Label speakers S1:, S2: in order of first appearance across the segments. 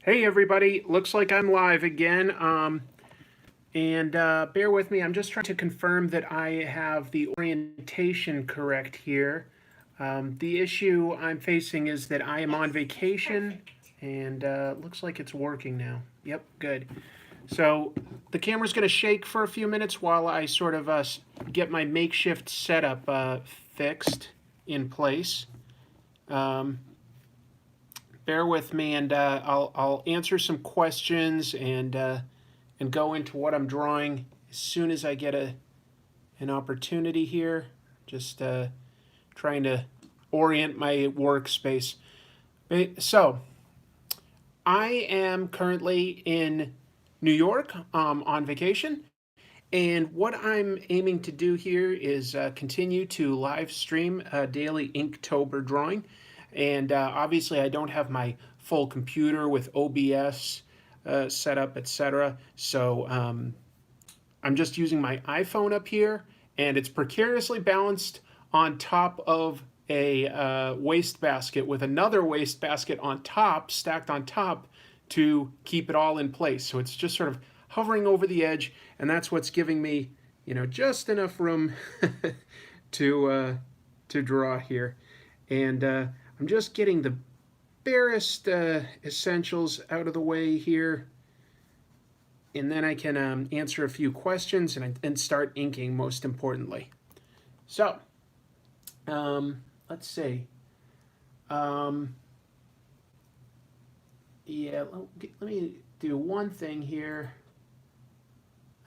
S1: Hey everybody, looks like I'm live again. And bear with me, I'm just trying to confirm that I have the orientation correct here. The issue I'm facing is that I am on vacation, and looks like it's working now. Yep, good. So the camera's going to shake for a few minutes while I sort of get my makeshift setup fixed in place. Um, Bear with me, and I'll answer some questions and go into what I'm drawing as soon as I get an opportunity here. Just trying to orient my workspace. So I am currently in New York on vacation. And what I'm aiming to do here is continue to live stream daily Inktober drawing. And obviously, I don't have my full computer with OBS set up, etc. So I'm just using my iPhone up here, and it's precariously balanced on top of a wastebasket with another wastebasket on top, stacked on top, to keep it all in place. So it's just sort of hovering over the edge, and that's what's giving me, just enough room to draw here. And I'm just getting the barest essentials out of the way here, and then I can answer a few questions and start inking, most importantly. So, let's see. Yeah, let me do one thing here.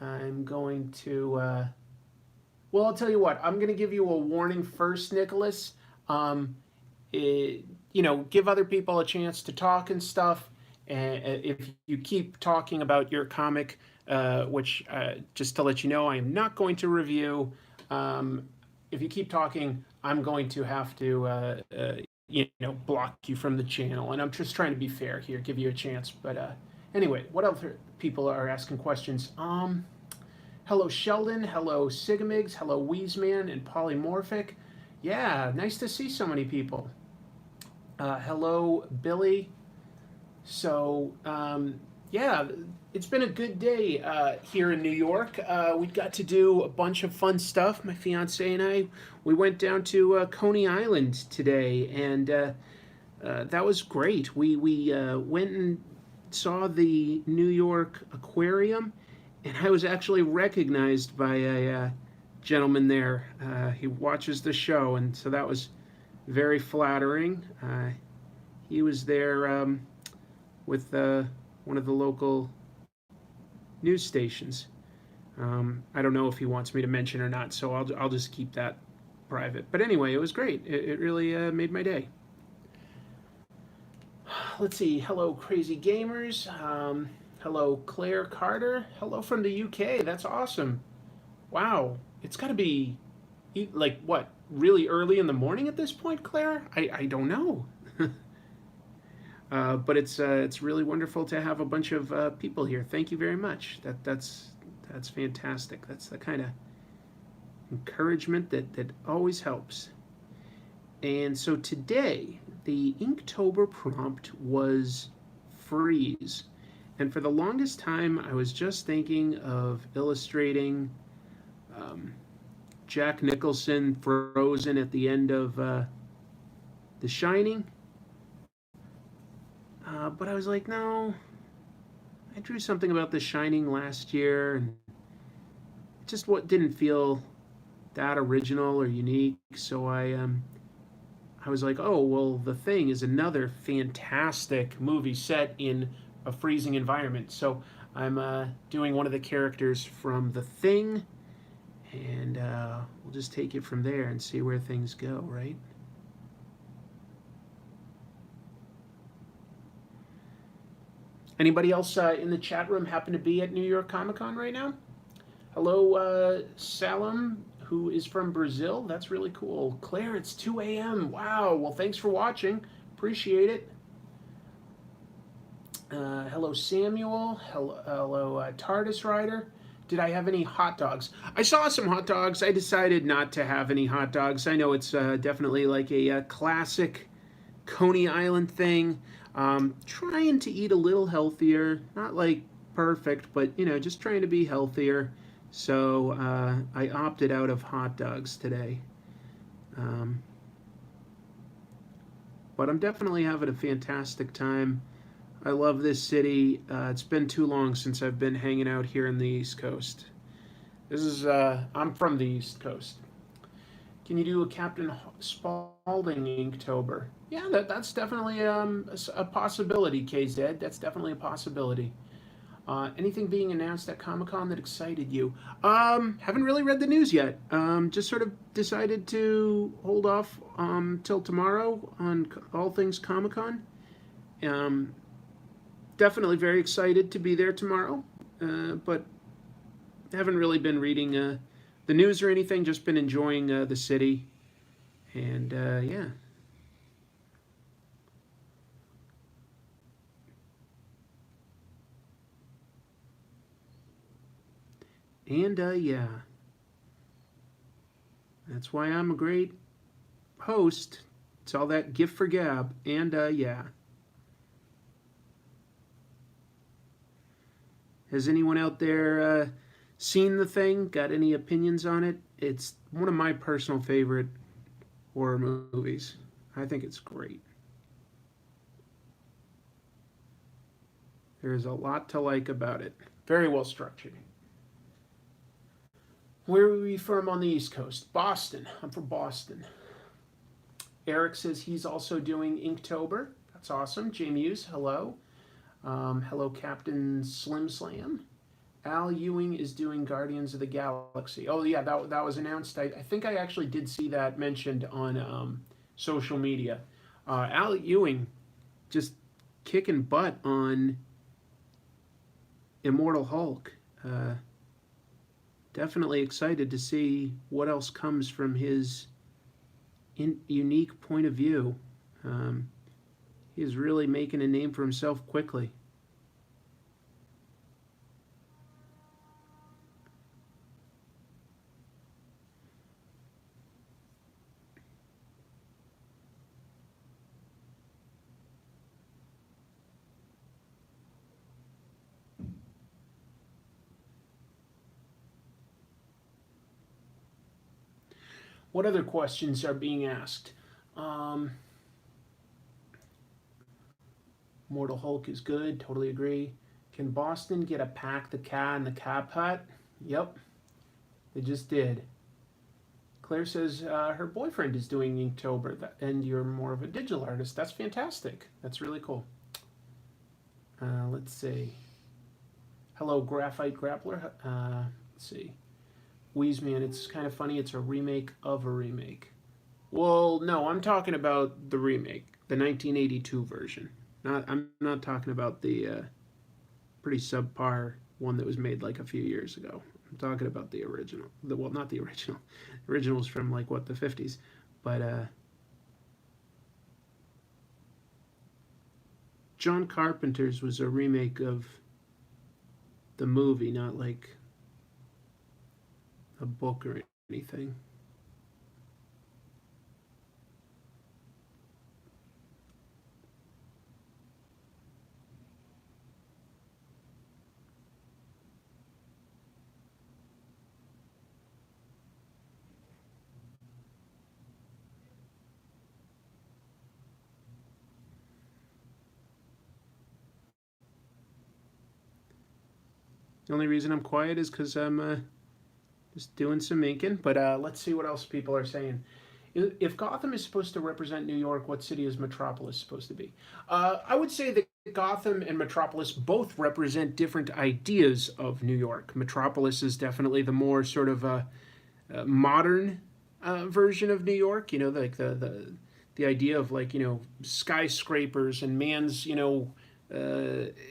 S1: I'm going to, well, I'll tell you what, I'm going to give you a warning first, Nicholas. Give other people a chance to talk and stuff. And if you keep talking about your comic, which just to let you know, I am not going to review. If you keep talking, I'm going to have to, block you from the channel. And I'm just trying to be fair here, give you a chance. But anyway, what other people are asking questions? Hello, Sheldon. Hello, Sigamigs. Hello, Weezeman and Polymorphic. Yeah, nice to see so many people. Hello, Billy. So, yeah, it's been a good day here in New York. We got to do a bunch of fun stuff. My fiance and I, we went down to Coney Island today, and that was great. We went and saw the New York Aquarium, and I was actually recognized by a gentleman there. He watches the show, and so that was very flattering. He was there with one of the local news stations. I don't know if he wants me to mention or not, so I'll just keep that private. But anyway, it was great. It really made my day. Let's see. Hello, crazy gamers. Hello, Claire Carter. Hello from the UK. That's awesome. Wow. It's got to be like what? Really early in the morning at this point, Claire? I don't know. But it's really wonderful to have a bunch of people here. Thank you very much. That's fantastic. That's the kind of encouragement that always helps. And so today, the Inktober prompt was freeze. And for the longest time, I was just thinking of illustrating Jack Nicholson frozen at the end of The Shining. But I was like, no, I drew something about The Shining last year, and just what didn't feel that original or unique. So I was like, oh, well, The Thing is another fantastic movie set in a freezing environment. So I'm doing one of the characters from The Thing, and we'll just take it from there and see where things go, right? Anybody else in the chat room happen to be at New York Comic Con right now? Hello, Salam, who is from Brazil. That's really cool. Claire, it's 2 a.m. Wow. Well, thanks for watching. Appreciate it. Hello, Samuel. Hello, TARDIS Rider. Did I have any hot dogs? I saw some hot dogs. I decided not to have any hot dogs. I know it's definitely like a classic Coney Island thing. Trying to eat a little healthier, not like perfect, but just trying to be healthier. So I opted out of hot dogs today. Um, but I'm definitely having a fantastic time. I love this city. It's been too long since I've been hanging out here in the East Coast. I'm from the East Coast. Can you do a Captain Spaulding Inktober? Yeah, that's definitely a possibility, KZ. That's definitely a possibility. Anything being announced at Comic Con that excited you? Haven't really read the news yet. Just sort of decided to hold off till tomorrow on all things Comic Con. Um, Definitely very excited to be there tomorrow, but haven't really been reading the news or anything. Just been enjoying the city, and yeah, and yeah, that's why I'm a great host. It's all that gift for gab, and yeah. Has anyone out there seen the thing? Got any opinions on it? It's one of my personal favorite horror movies. I think it's great. There's a lot to like about it. Very well structured. Where are we from on the East Coast? Boston. I'm from Boston. Eric says he's also doing Inktober. That's awesome. J Muse, hello. Hello, Captain Slim Slam. Al Ewing is doing Guardians of the Galaxy. Oh, yeah, that was announced. I think I actually did see that mentioned on social media. Al Ewing just kicking butt on Immortal Hulk. Definitely excited to see what else comes from his unique point of view. Um, he is really making a name for himself quickly. What other questions are being asked? Um, Mortal Hulk is good, totally agree. Can Boston get a Pack the Cat in the Cap Hut? Yep, they just did. Claire says her boyfriend is doing Inktober, and you're more of a digital artist. That's fantastic. That's really cool. Let's see. Hello, Graphite Grappler. Let's see. Wheezeman, it's kind of funny. It's a remake of a remake. Well, no, I'm talking about the remake, the 1982 version. I'm not talking about the pretty subpar one that was made like a few years ago. I'm talking about the original. Well, not the original. The original's from like what, the 50s, but John Carpenter's was a remake of the movie, not like a book or anything. The only reason I'm quiet is because I'm just doing some inking. But let's see what else people are saying. If Gotham is supposed to represent New York, what city is Metropolis supposed to be? I would say that Gotham and Metropolis both represent different ideas of New York. Metropolis is definitely the more sort of modern version of New York. Like the idea of like skyscrapers and man's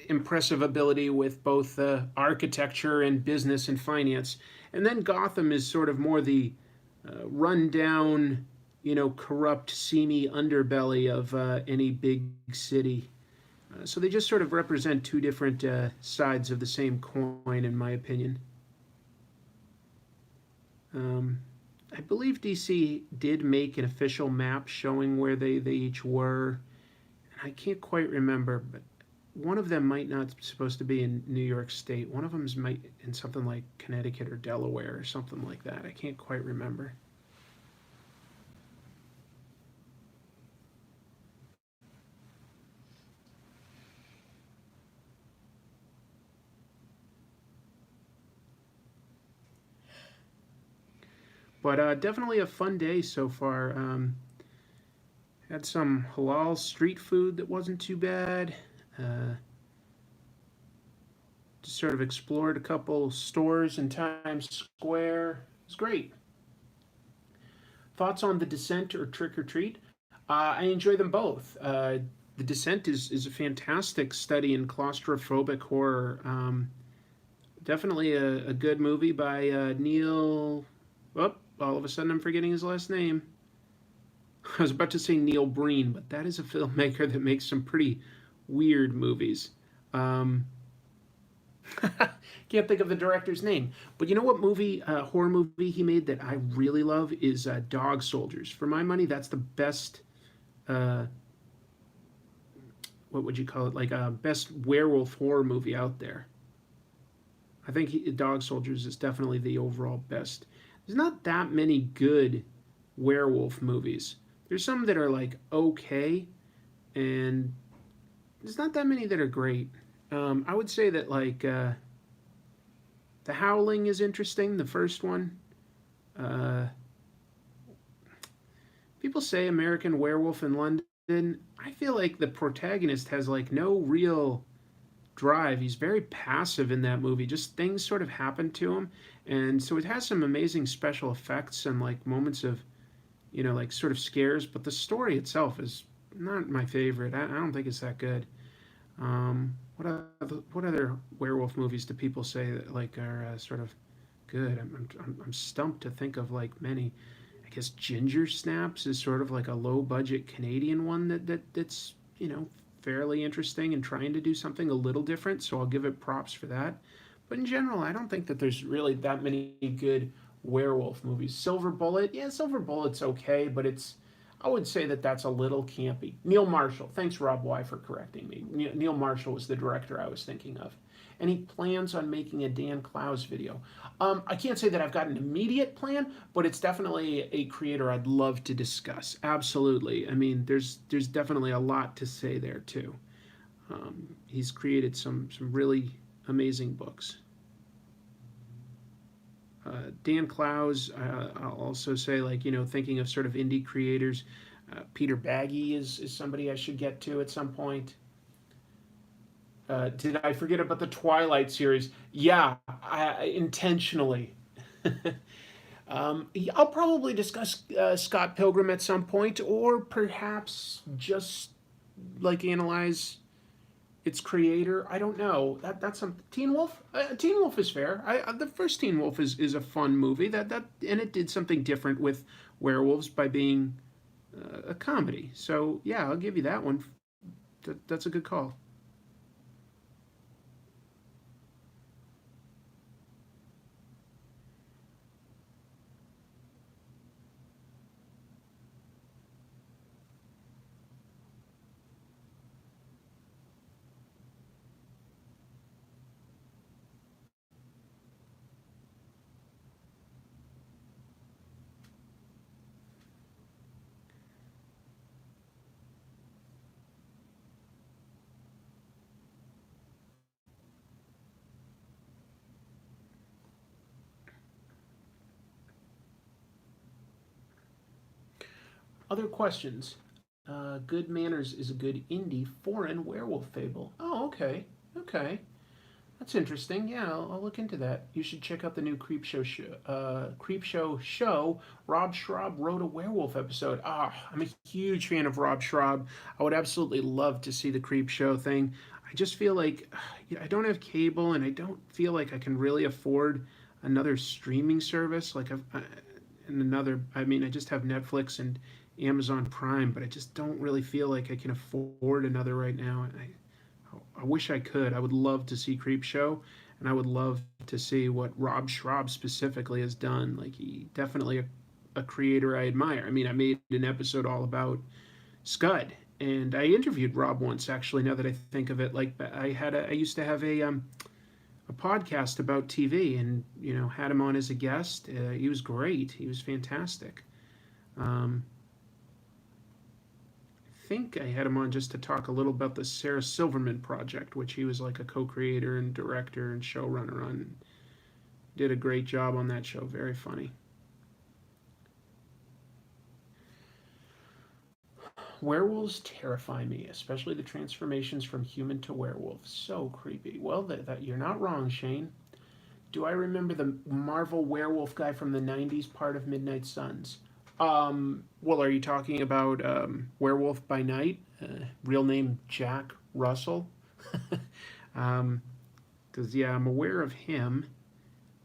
S1: impressive ability with both architecture and business and finance. And then Gotham is sort of more the rundown, corrupt, seamy underbelly of any big city. So they just sort of represent two different sides of the same coin, in my opinion. Um, I believe DC did make an official map showing where they each were. I can't quite remember, but one of them might not be supposed to be in New York State. One of them's might in something like Connecticut or Delaware or something like that. I can't quite remember. But definitely a fun day so far. Had some halal street food that wasn't too bad. Uh, just sort of explored a couple stores in Times Square. It was great. Thoughts on The Descent or Trick or Treat? I enjoy them both. The Descent is a fantastic study in claustrophobic horror. Definitely a good movie by Neil. Oh, all of a sudden I'm forgetting his last name. I was about to say Neil Breen, but that is a filmmaker that makes some pretty weird movies. Um, can't think of the director's name. But you know what horror movie he made that I really love is Dog Soldiers. For my money, that's the best. Uh, what would you call it? Like best werewolf horror movie out there. I think Dog Soldiers is definitely the overall best. There's not that many good werewolf movies. There's some that are like okay, and there's not that many that are great. I would say that like The Howling is interesting. The first one. Uh, People say American Werewolf in London. I feel like the protagonist has like no real drive. He's very passive in that movie. Just things sort of happen to him, and so it has some amazing special effects and like moments of, like sort of scares. But the story itself is not my favorite. I don't think it's that good. What other werewolf movies do people say that like are sort of good? I'm stumped to think of like many. I guess Ginger Snaps is sort of like a low budget Canadian one that's fairly interesting and trying to do something a little different. So I'll give it props for that. But in general, I don't think that there's really that many good werewolf movies. Silver Bullet, yeah, Silver Bullet's okay, but I would say that that's a little campy. Neil Marshall, thanks Rob Y for correcting me. Neil Marshall was the director I was thinking of. And he plans on making a Dan Clowes video. I can't say that I've got an immediate plan, but it's definitely a creator I'd love to discuss. Absolutely. I mean, there's definitely a lot to say there too. He's created some really amazing books. Dan Clowes, I'll also say, like, thinking of sort of indie creators, Peter Baggy is somebody I should get to at some point. Did I forget about the Twilight series? Yeah, intentionally. I'll probably discuss Scott Pilgrim at some point, or perhaps just like analyze its creator. I don't know. That's some Teen Wolf. Teen Wolf is fair. The first Teen Wolf is a fun movie and it did something different with werewolves by being a comedy. So yeah, I'll give you that one. That's a good call. Other questions? Good Manners is a good indie foreign werewolf fable. Oh, okay. Okay. That's interesting. Yeah, I'll look into that. You should check out the new Creep Show show. Rob Schraub wrote a werewolf episode. I'm a huge fan of Rob Schraub. I would absolutely love to see the Creep Show thing. I just feel like I don't have cable, and I don't feel like I can really afford another streaming service. And another. I mean, I just have Netflix and Amazon Prime, but I just don't really feel like I can afford another right now. And I wish I could. I would love to see Creepshow, and I would love to see what Rob Schraub specifically has done. Like, he definitely a creator I admire. I mean, I made an episode all about Scud, And I interviewed Rob once, actually. Now that I think of it, like I used to have a podcast about TV, and had him on as a guest. He was great. He was fantastic. Um, I think I had him on just to talk a little about the Sarah Silverman project, which he was like a co-creator and director and showrunner on. Did a great job on that show. Very funny. Werewolves terrify me, especially the transformations from human to werewolf. So creepy. Well, you're not wrong, Shane. Do I remember the Marvel werewolf guy from the '90s, part of Midnight Suns? Well, are you talking about Werewolf by Night? Real name Jack Russell? um, because yeah, I'm aware of him.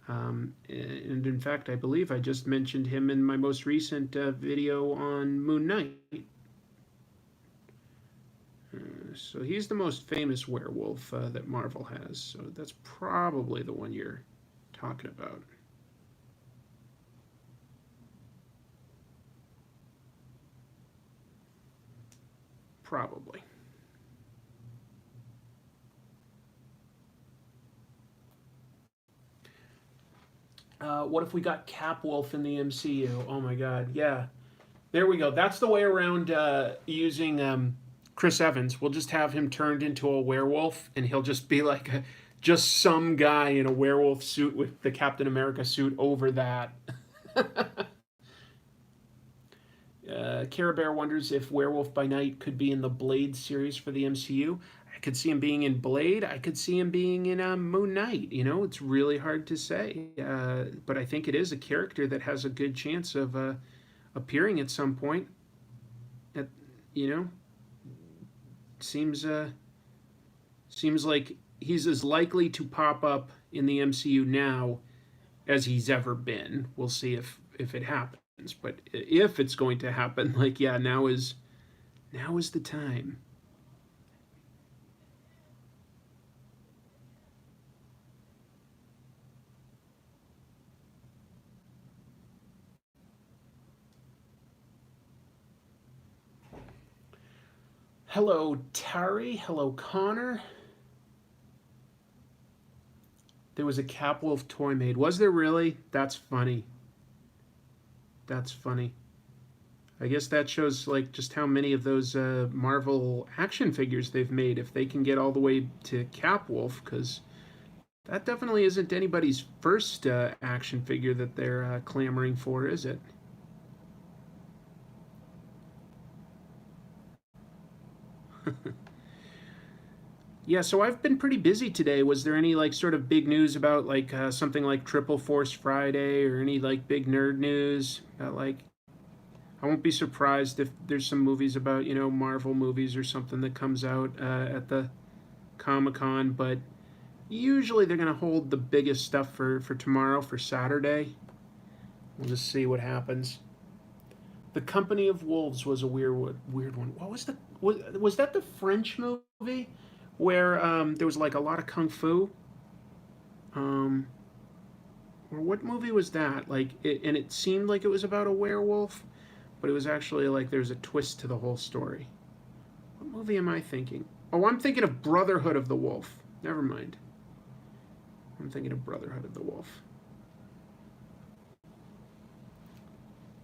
S1: And in fact, I believe I just mentioned him in my most recent video on Moon Knight. So he's the most famous werewolf that Marvel has. So that's probably the one you're talking about. Probably. What if we got Capwolf in the MCU? Oh my God, yeah. There we go. That's the way around using Chris Evans. We'll just have him turned into a werewolf, and he'll just be like just some guy in a werewolf suit with the Captain America suit over that. Cara Bear wonders if Werewolf by Night could be in the Blade series for the MCU. I could see him being in Blade. I could see him being in Moon Knight. It's really hard to say. But I think it is a character that has a good chance of appearing at some point. At, you know, seems seems like he's as likely to pop up in the MCU now as he's ever been. We'll see if it happens. But if it's going to happen, like yeah, now is the time. Hello, Tari. Hello, Connor. There was a Capwolf toy made. Was there really? That's funny. That's funny. I guess that shows like just how many of those Marvel action figures they've made. If they can get all the way to Capwolf, because that definitely isn't anybody's first action figure that they're clamoring for, is it? Yeah, so I've been pretty busy today. Was there any like sort of big news about like something like Triple Force Friday, or any like big nerd news about like I won't be surprised if there's some movies about, Marvel movies or something that comes out at the Comic Con, but usually they're going to hold the biggest stuff for tomorrow, for Saturday. We'll just see what happens. The Company of Wolves was a weird one. What was was that the French movie where there was like a lot of kung fu? Um, or what movie was that? And it seemed like it was about a werewolf, but it was actually like there's a twist to the whole story. What movie am I thinking? Oh, I'm thinking of Brotherhood of the Wolf. Never mind. I'm thinking of Brotherhood of the Wolf.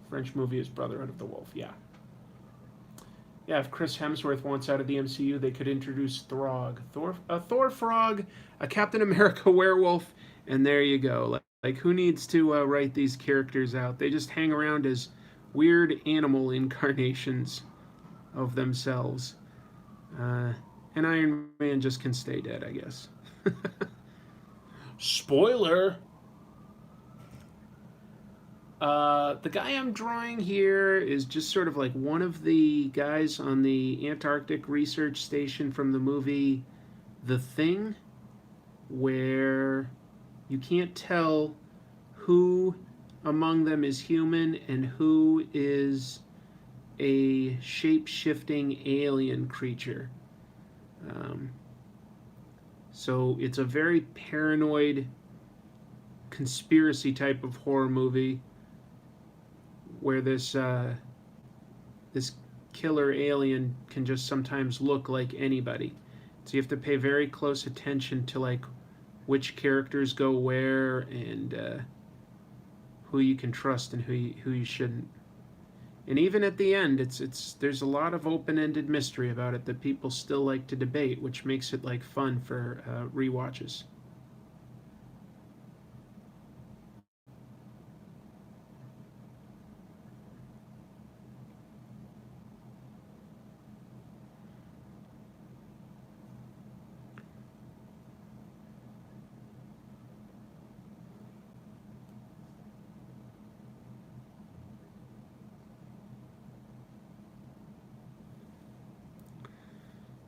S1: French movie is Brotherhood of the Wolf, yeah. Yeah, if Chris Hemsworth wants out of the MCU, they could introduce Throg. A Thor frog, a Captain America werewolf, and there you go. Like who needs to write these characters out? They just hang around as weird animal incarnations of themselves. And Iron Man just can stay dead, I guess. Spoiler! The guy I'm drawing here is just sort of like one of the guys on the Antarctic research station from the movie The Thing, where you can't tell who among them is human and who is a shape-shifting alien creature. Um, so it's a very paranoid conspiracy type of horror movie where this killer alien can just sometimes look like anybody. So you have to pay very close attention to like which characters go where and who you can trust and who you shouldn't. And even at the end, it's there's a lot of open-ended mystery about it that people still like to debate, which makes it like fun for rewatches.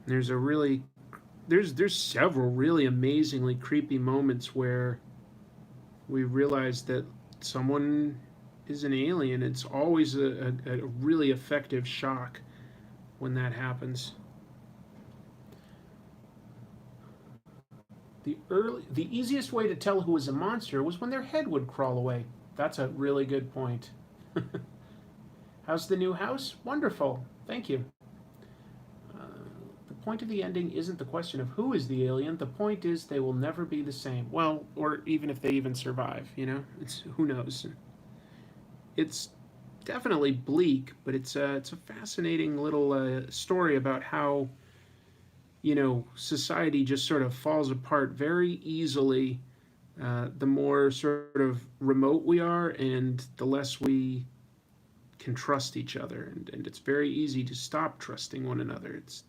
S1: There's a really there's several really amazingly creepy moments where we realize that someone is an alien. It's always a really effective shock when that happens. The easiest way to tell who was a monster was when their head would crawl away. That's a really good point. How's the new house? Wonderful. Thank you. Uh, the point of the ending isn't the question of who is the alien. The point is they will never be the same. Well, or even if they even survive, you know? It's who knows. It's definitely bleak, but it's a fascinating little story about how society just sort of falls apart very easily. The more sort of remote we are, and the less we can trust each other, and it's very easy to stop trusting one another. It's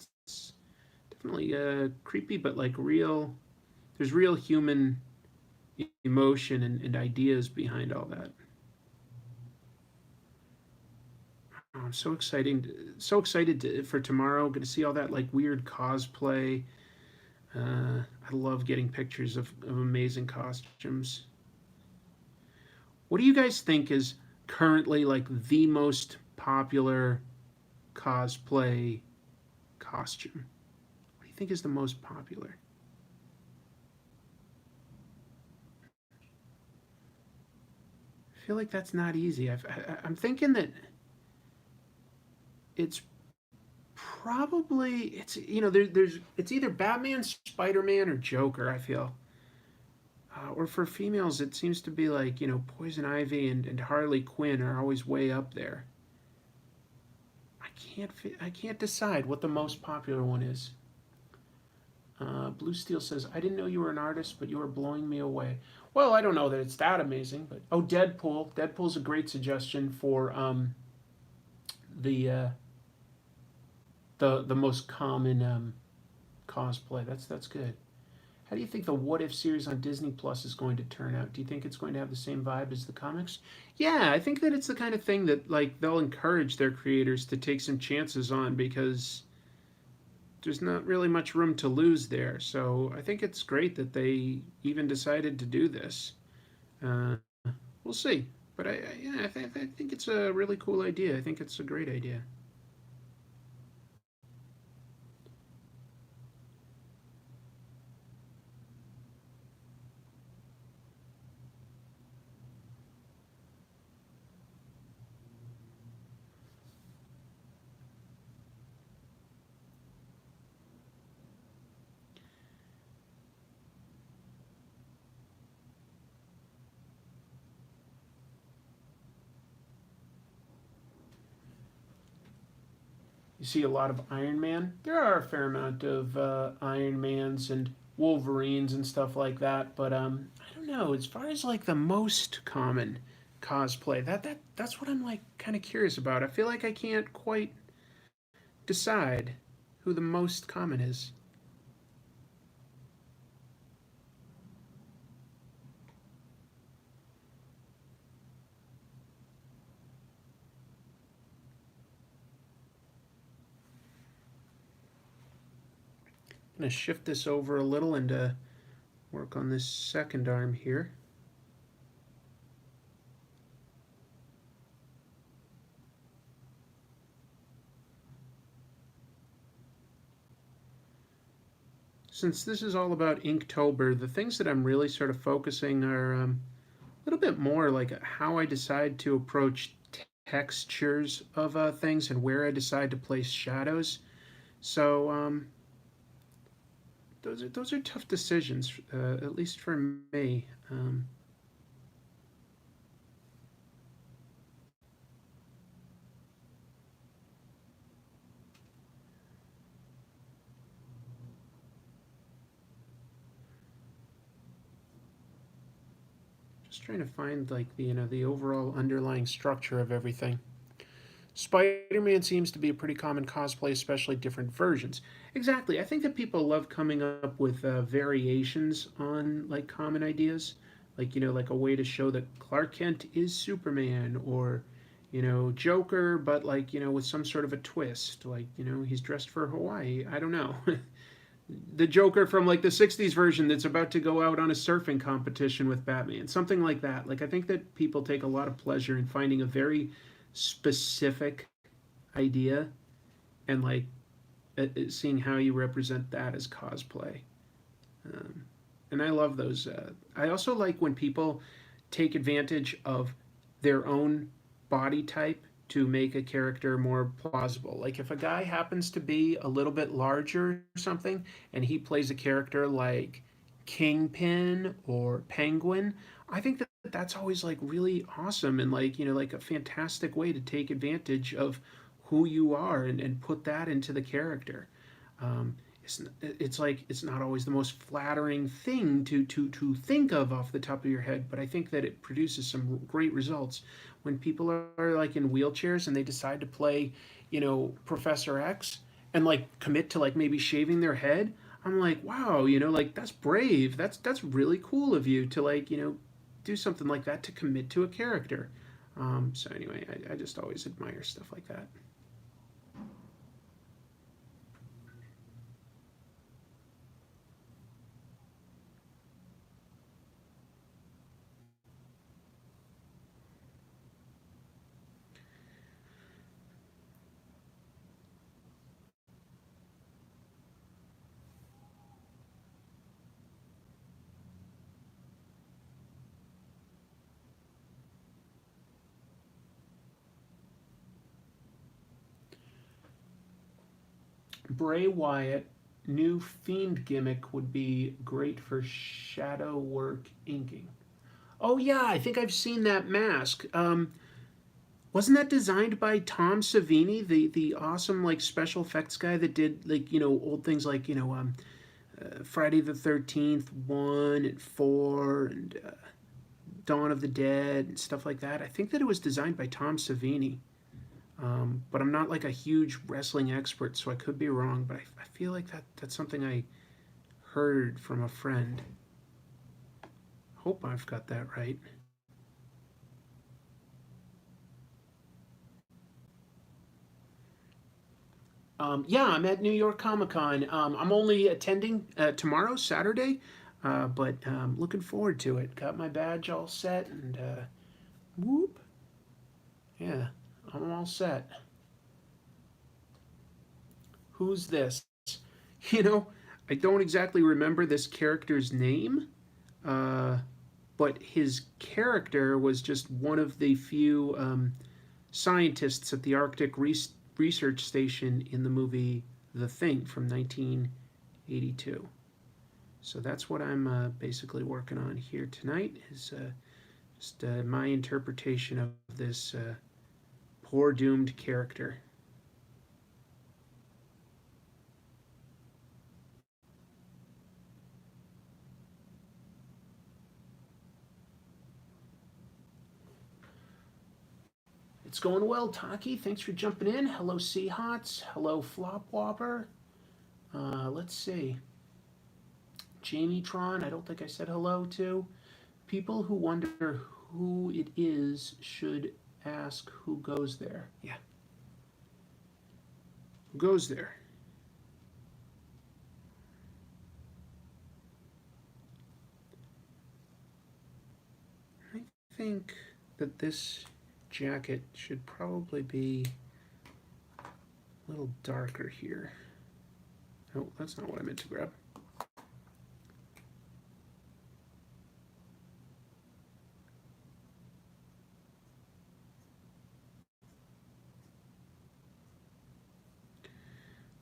S1: definitely creepy, but like real. There's real human emotion and ideas behind all that. Oh, I'm so excited for tomorrow. Going to see all that like weird cosplay. I love getting pictures of amazing costumes. What do you guys think is currently like the most popular cosplay costume? What do you think is the most popular? I feel like that's not easy. I'm thinking that it's probably there's it's either Batman, Spider Man, or Joker. I feel, or for females, it seems to be like Poison Ivy and Harley Quinn are always way up there. I can't decide what the most popular one is. Blue Steel says, "I didn't know you were an artist, but you are blowing me away." Well, I don't know that it's that amazing, but oh, Deadpool. Deadpool's a great suggestion for the the most common cosplay. That's good. How do you think the What If series on Disney Plus is going to turn out? Do you think it's going to have the same vibe as the comics? Yeah, I think that it's the kind of thing that like they'll encourage their creators to take some chances on because there's not really much room to lose there. So I think it's great that they even decided to do this. Uh, we'll see, but I think it's a really cool idea. I think it's a great idea. You see a lot of Iron Man. There are a fair amount of Iron Mans and Wolverines and stuff like that, but I don't know. As far as like the most common cosplay, that's what I'm like kind of curious about. I feel like I can't quite decide who the most common is. I'm gonna shift this over a little and work on this second arm here. Since this is all about Inktober, the things that I'm really sort of focusing are a little bit more like how I decide to approach textures of things and where I decide to place shadows. So those are tough decisions, at least for me. Just trying to find like the overall underlying structure of everything. Spider-Man seems to be a pretty common cosplay, especially different versions. Exactly. I think that people love coming up with variations on like common ideas, like like a way to show that Clark Kent is Superman, or Joker, but like with some sort of a twist, like he's dressed for Hawaii. I don't know. The Joker from like the '60s version that's about to go out on a surfing competition with Batman, something like that. Like I think that people take a lot of pleasure in finding a very specific idea and like seeing how you represent that as cosplay. Um, and I love those. I also like when people take advantage of their own body type to make a character more plausible. Like if a guy happens to be a little bit larger or something, and he plays a character like Kingpin or Penguin, I think that that's always like really awesome and like like a fantastic way to take advantage of who you are and put that into the character. Um, it's like it's not always the most flattering thing to think of off the top of your head, but I think that it produces some great results when people are like in wheelchairs and they decide to play, Professor X and like commit to like maybe shaving their head. I'm like, wow, like that's brave. That's really cool of you to like, do something like that to commit to a character. So anyway, I just always admire stuff like that. Bray Wyatt, new fiend gimmick would be great for shadow work inking. Oh yeah, I think I've seen that mask. Wasn't that designed by Tom Savini, the awesome like special effects guy that did like old things like Friday the 13th 1 and 4 and Dawn of the Dead and stuff like that. I think that it was designed by Tom Savini. But I'm not like a huge wrestling expert, so I could be wrong. But I feel like that's something I heard from a friend. Hope I've got that right. Yeah, I'm at New York Comic Con. I'm only attending tomorrow, Saturday, but looking forward to it. Got my badge all set, and whoop, yeah, I'm all set. Who's this? You know, I don't exactly remember this character's name, uh, but his character was just one of the few scientists at the Arctic Research Station in the movie The Thing from 1982. So that's what I'm basically working on here tonight is just my interpretation of this poor doomed character. It's going well, Taki. Thanks for jumping in. Hello, Seahots. Hello, Flopwhopper. Let's see. Jamie Tron, I don't think I said hello to. People who wonder who it is should ask who goes there. Yeah, who goes there? I think that this jacket should probably be a little darker here. Oh, that's not what I meant to grab.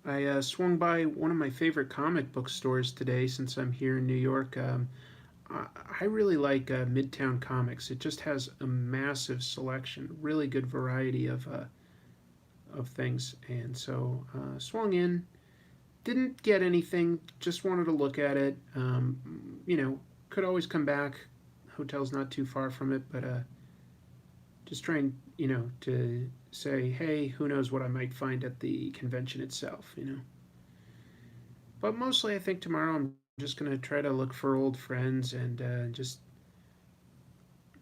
S1: I swung by one of my favorite comic book stores today since I'm here in New York. I really like Midtown Comics. It just has a massive selection, really good variety of things, and so swung in. Didn't get anything. Just wanted to look at it. Could always come back. Hotel's not too far from it, but just trying, to say, hey, who knows what I might find at the convention itself. But mostly, I think tomorrow I'm just going to try to look for old friends and just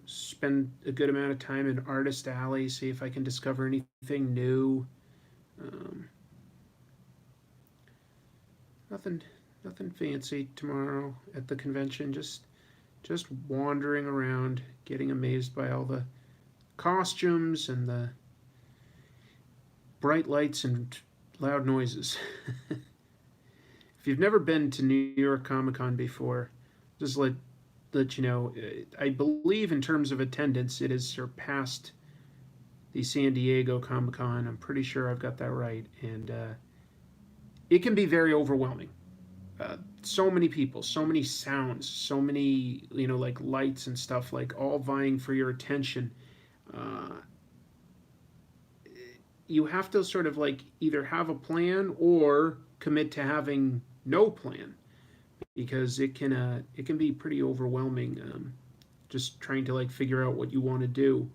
S1: spend a good amount of time in Artist Alley, see if I can discover anything new. Um, nothing, nothing fancy tomorrow at the convention. Just wandering around, getting amazed by all the costumes and the bright lights and loud noises. If you've never been to New York Comic Con before, just let you know, I believe in terms of attendance, it has surpassed the San Diego Comic Con. I'm pretty sure I've got that right, and it can be very overwhelming. So many people, so many sounds, so many like lights and stuff, like all vying for your attention. Uh, you have to sort of like either have a plan or commit to having no plan because it can be pretty overwhelming, just trying to like figure out what you want to do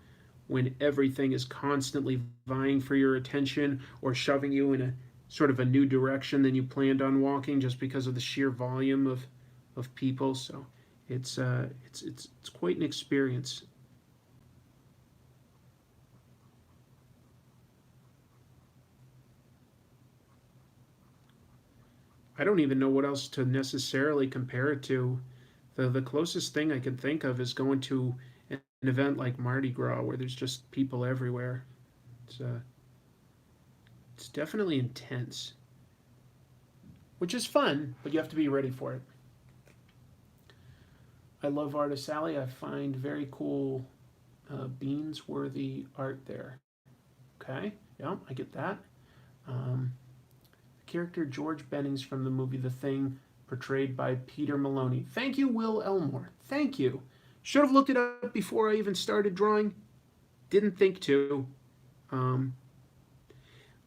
S1: when everything is constantly vying for your attention or shoving you in a sort of a new direction than you planned on walking just because of the sheer volume of people. So it's quite an experience. I don't even know what else to necessarily compare it to. The closest thing I can think of is going to an event like Mardi Gras where there's just people everywhere. It's uh, it's definitely intense, which is fun, but you have to be ready for it. I love Artist Alley. I find very cool beans worthy art there. Okay, yeah, I get that. Um, Character George Bennings from the movie The Thing, portrayed by Peter Maloney. Thank you, Will Elmore. Thank you. Should have looked it up before I even started drawing. Didn't think to. Um,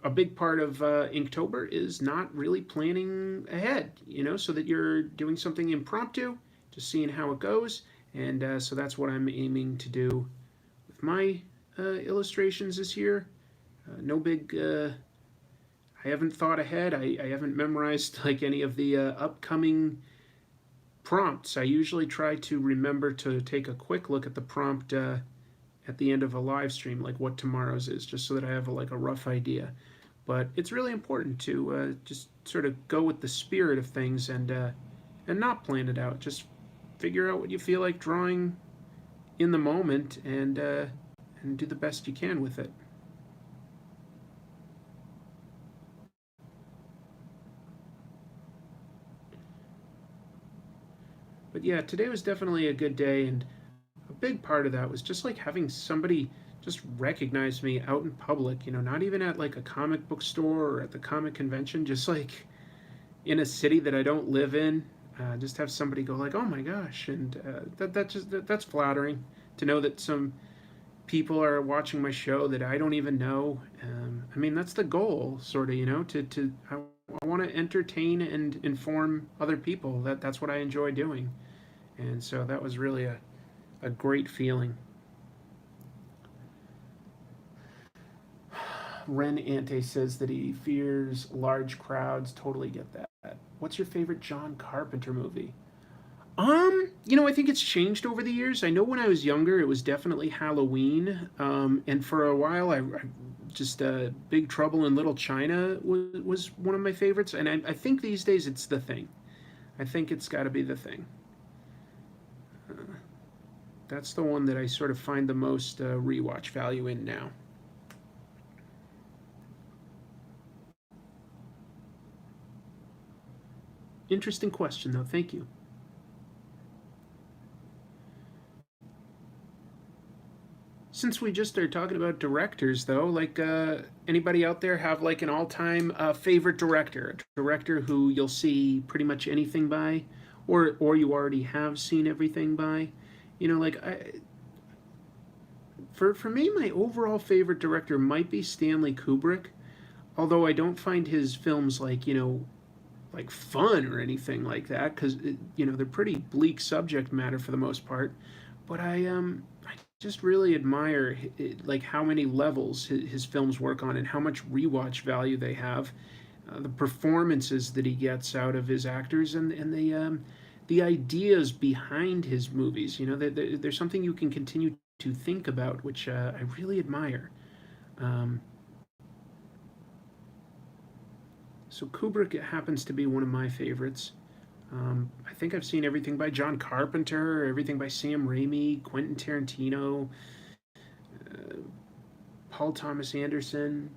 S1: a big part of Inktober is not really planning ahead, so that you're doing something impromptu, just seeing how it goes. And so that's what I'm aiming to do with my illustrations this year. No big I haven't thought ahead. I haven't memorized like any of the upcoming prompts. I usually try to remember to take a quick look at the prompt at the end of a live stream, like what tomorrow's is, just so that I have like a rough idea. But it's really important to just sort of go with the spirit of things and not plan it out. Just figure out what you feel like drawing in the moment and do the best you can with it. But yeah, today was definitely a good day, and a big part of that was just like having somebody just recognize me out in public, not even at like a comic book store or at the comic convention, just like in a city that I don't live in. Just have somebody go like, "Oh my gosh," and that's flattering to know that some people are watching my show that I don't even know. I mean, that's the goal, sort of, I want to entertain and inform other people. That's what I enjoy doing, and so that was really a great feeling. Ren Ante says that he fears large crowds. Totally get that. What's your favorite John Carpenter movie? I think it's changed over the years. I know when I was younger, it was definitely Halloween. And for a while, I just Big Trouble in Little China was one of my favorites. And I think these days it's The Thing. I think it's got to be The Thing. Uh, that's the one that I sort of find the most rewatch value in now. Interesting question, though. Thank you. Since we just are talking about directors, though, like anybody out there have like an all-time favorite director, a director who you'll see pretty much anything by, or you already have seen everything by, like for me, my overall favorite director might be Stanley Kubrick, although I don't find his films like like fun or anything like that because they're pretty bleak subject matter for the most part. But I just really admire like how many levels his films work on and how much rewatch value they have. The performances that he gets out of his actors and the ideas behind his movies. There's something you can continue to think about, which I really admire. Um, so Kubrick happens to be one of my favorites. I think I've seen everything by John Carpenter, everything by Sam Raimi, Quentin Tarantino, uh, Paul Thomas Anderson,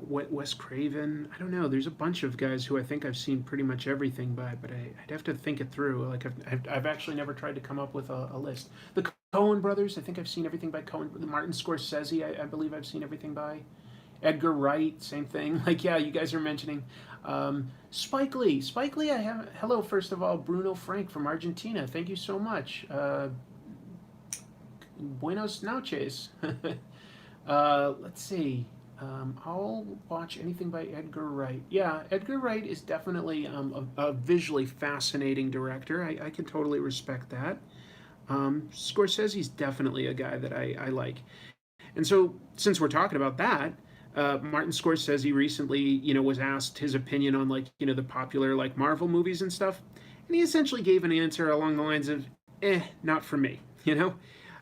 S1: Wes Craven. I don't know. There's a bunch of guys who I think I've seen pretty much everything by, but I'd have to think it through. Like I've actually never tried to come up with a list. The Coen brothers. I think I've seen everything by Coen. Martin Scorsese. I believe I've seen everything by. Edgar Wright, same thing. Like, yeah, you guys are mentioning Spike Lee. Spike Lee, I have. Hello, first of all, Bruno Frank from Argentina. Thank you so much. Buenos noches. Let's see. I'll watch anything by Edgar Wright. Yeah, Edgar Wright is definitely a visually fascinating director. I can totally respect that. Scorsese's definitely a guy that I like. And so, since we're talking about that, Martin Scorsese recently, was asked his opinion on like, the popular like Marvel movies and stuff, and he essentially gave an answer along the lines of, not for me.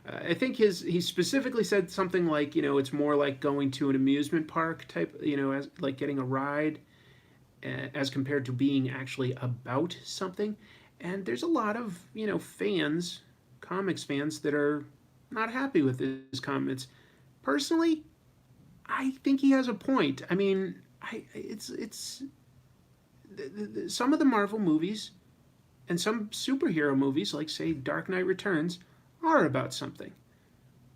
S1: I think he specifically said something like, it's more like going to an amusement park type, as like getting a ride, as compared to being actually about something. And there's a lot of fans, comics fans, that are not happy with his comments. Personally, I think he has a point. I mean, it's some of the Marvel movies and some superhero movies, like say Dark Knight Returns, are about something.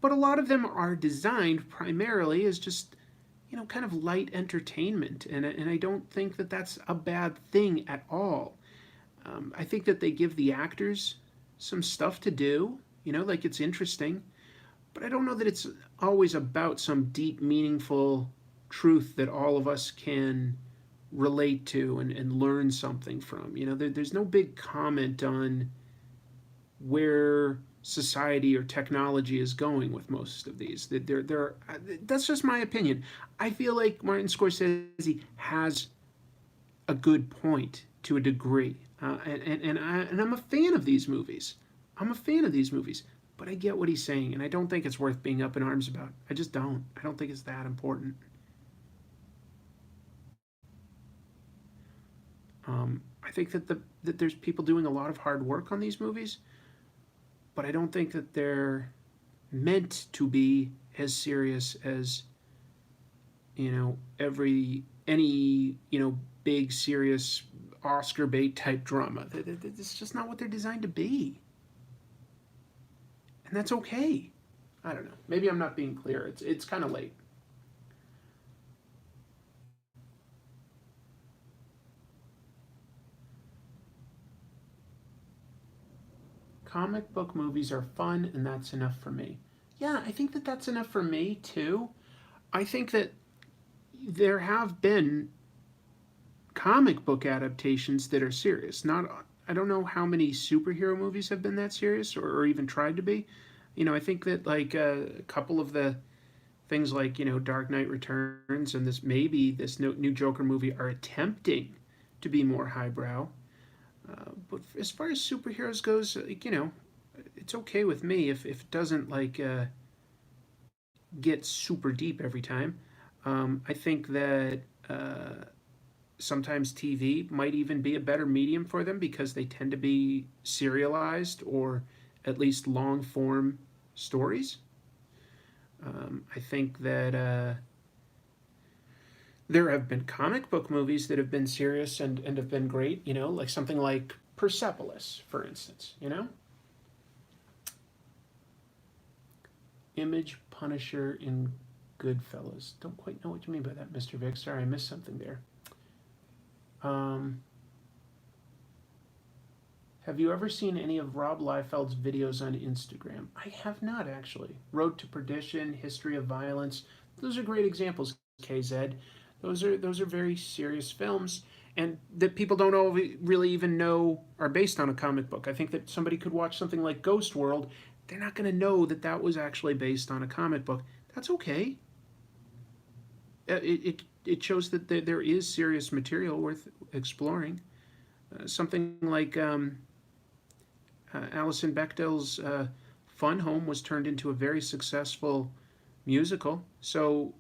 S1: But a lot of them are designed primarily as just, kind of light entertainment. And I don't think that that's a bad thing at all. I think that they give the actors some stuff to do, like it's interesting. But I don't know that it's always about some deep, meaningful truth that all of us can relate to and learn something from. There's no big comment on where society or technology is going with most of these. That's just my opinion. I feel like Martin Scorsese has a good point to a degree, and I'm a fan of these movies. I'm a fan of these movies, but I get what he's saying, and I don't think it's worth being up in arms about. I just don't. I don't think it's that important. I think that there's people doing a lot of hard work on these movies, but I don't think that they're meant to be as serious as every any big serious Oscar bait type drama. It's just not what they're designed to be, and that's okay. I don't know. Maybe I'm not being clear. It's kind of late. Comic book movies are fun, and that's enough for me. Yeah, I think that that's enough for me too. I think that there have been comic book adaptations that are serious. Not, I don't know how many superhero movies have been that serious or even tried to be. I think that like a couple of the things like Dark Knight Returns and this new Joker movie are attempting to be more highbrow. But as far as superheroes goes, like, it's okay with me if it doesn't like get super deep every time. I think that sometimes TV might even be a better medium for them because they tend to be serialized or at least long form stories. I think that there have been comic book movies that have been serious and have been great, like something like Persepolis, for instance. Image Punisher in Goodfellas. Don't quite know what you mean by that, Mr. Vic. Sorry, I missed something there. Um, have you ever seen any of Rob Liefeld's videos on Instagram? I have not, actually. Road to Perdition, History of Violence. Those are great examples, KZ. Those are very serious films, and that people don't really even know are based on a comic book. I think that somebody could watch something like Ghost World. They're not going to know that that was actually based on a comic book. That's okay. It shows that there is serious material worth exploring. Something like Alison Bechdel's Fun Home was turned into a very successful musical. So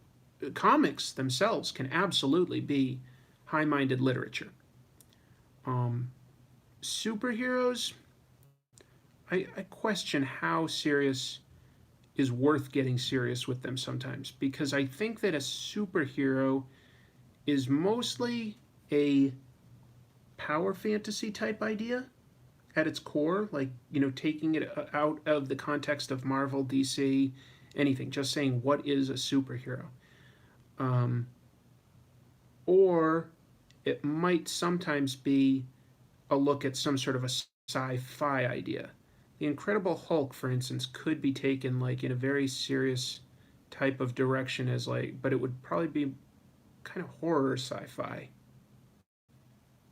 S1: comics themselves can absolutely be high-minded literature. Um, Superheroes, I question how serious is worth getting serious with them sometimes, because I think that a superhero is mostly a power fantasy type idea at its core, like, taking it out of the context of Marvel, DC, anything, just saying what is a superhero. Um, or it might sometimes be a look at some sort of a sci-fi idea. The Incredible Hulk, for instance, could be taken like in a very serious type of direction as like, but it would probably be kind of horror sci-fi.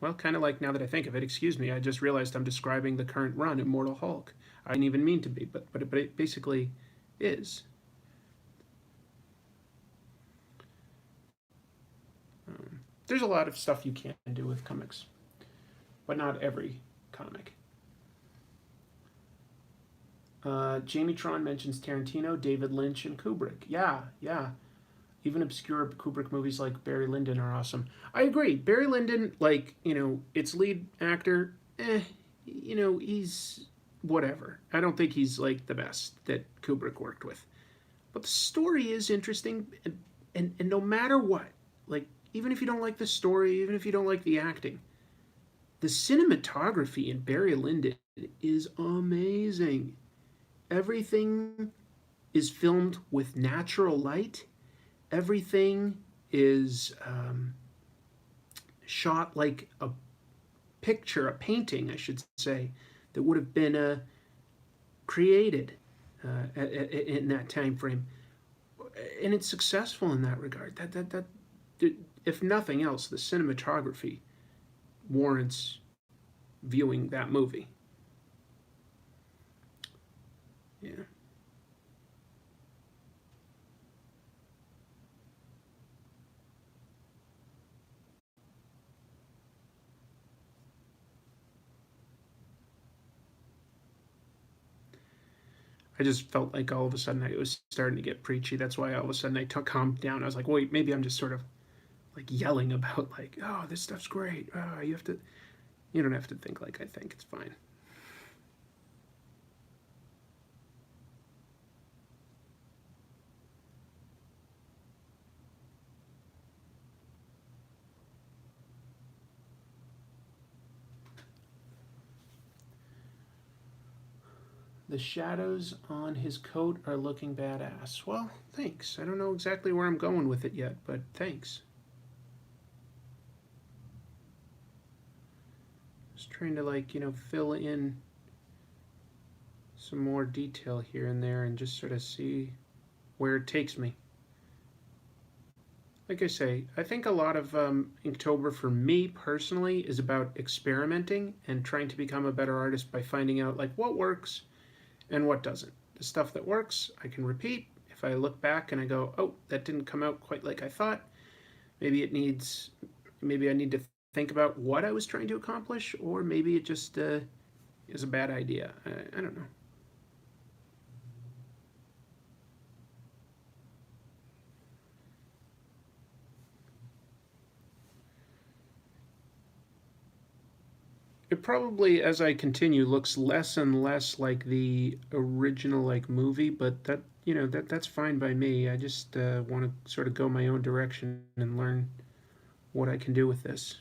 S1: Well, kind of like, now that I think of it, excuse me, I just realized I'm describing the current run, Immortal Hulk. I didn't even mean to be, but it basically is. There's a lot of stuff you can do with comics, but not every comic. Jamie Tron mentions Tarantino, David Lynch, and Kubrick. Yeah, yeah. Even obscure Kubrick movies like Barry Lyndon are awesome. I agree. Barry Lyndon, like, its lead actor, he's whatever. I don't think he's like the best that Kubrick worked with. But the story is interesting, and no matter what, like, even if you don't like the story, even if you don't like the acting, the cinematography in Barry Lyndon is amazing. Everything is filmed with natural light. Everything is shot like a picture, a painting, I should say, that would have been created in that time frame, and it's successful in that regard. That if nothing else, the cinematography warrants viewing that movie. Yeah. I just felt like all of a sudden I was starting to get preachy. That's why all of a sudden I took calmed down. I was like, wait, maybe I'm just sort of like yelling about like, oh, this stuff's great. Oh, you don't have to think like I think. It's fine. The shadows on his coat are looking badass. Well, thanks. I don't know exactly where I'm going with it yet, but thanks. Just trying to, like, fill in some more detail here and there and just sort of see where it takes me. Like I say, I think a lot of Inktober for me personally is about experimenting and trying to become a better artist by finding out like what works and what doesn't. The stuff that works, I can repeat. If I look back and I go, oh, that didn't come out quite like I thought, maybe I need to think about what I was trying to accomplish, or maybe it just is a bad idea. I don't know. It probably, as I continue, looks less and less like the original like movie, but that's fine by me. I just want to sort of go my own direction and learn what I can do with this.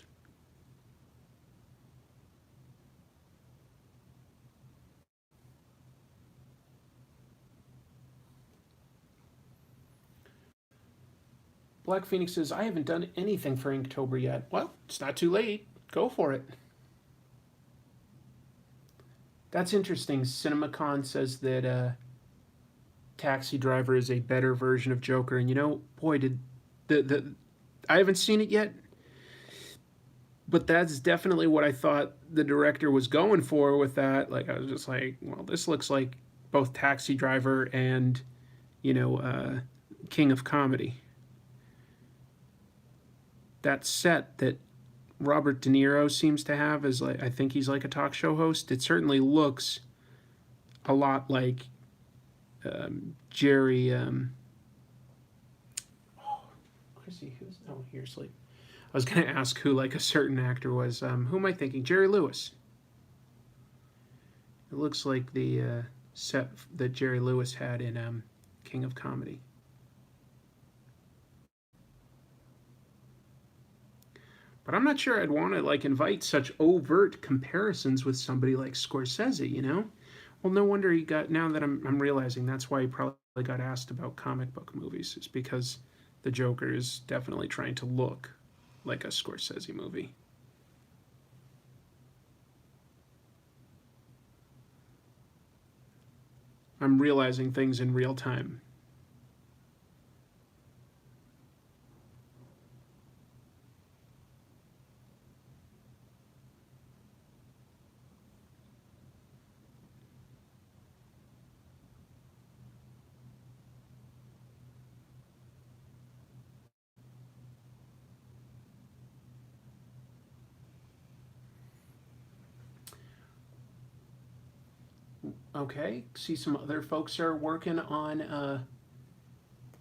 S1: Black Phoenix says, I haven't done anything for Inktober yet. Well, it's not too late. Go for it. That's interesting. CinemaCon says that Taxi Driver is a better version of Joker. And boy, did the I haven't seen it yet, but that's definitely what I thought the director was going for with that. Like, I was just like, well, this looks like both Taxi Driver and, you know, uh, King of Comedy. That set that Robert De Niro seems to have is like, I think he's like a talk show host. It certainly looks a lot like Jerry. Chrissy, who's oh here sleep. I was going to ask who like a certain actor was. Who am I thinking? Jerry Lewis. It looks like the set that Jerry Lewis had in King of Comedy. But I'm not sure I'd want to like invite such overt comparisons with somebody like Scorsese. Well, no wonder he got. Now that I'm realizing that's why he probably got asked about comic book movies. Is because the Joker is definitely trying to look like a Scorsese movie. I'm realizing things in real time. Okay, see some other folks are working on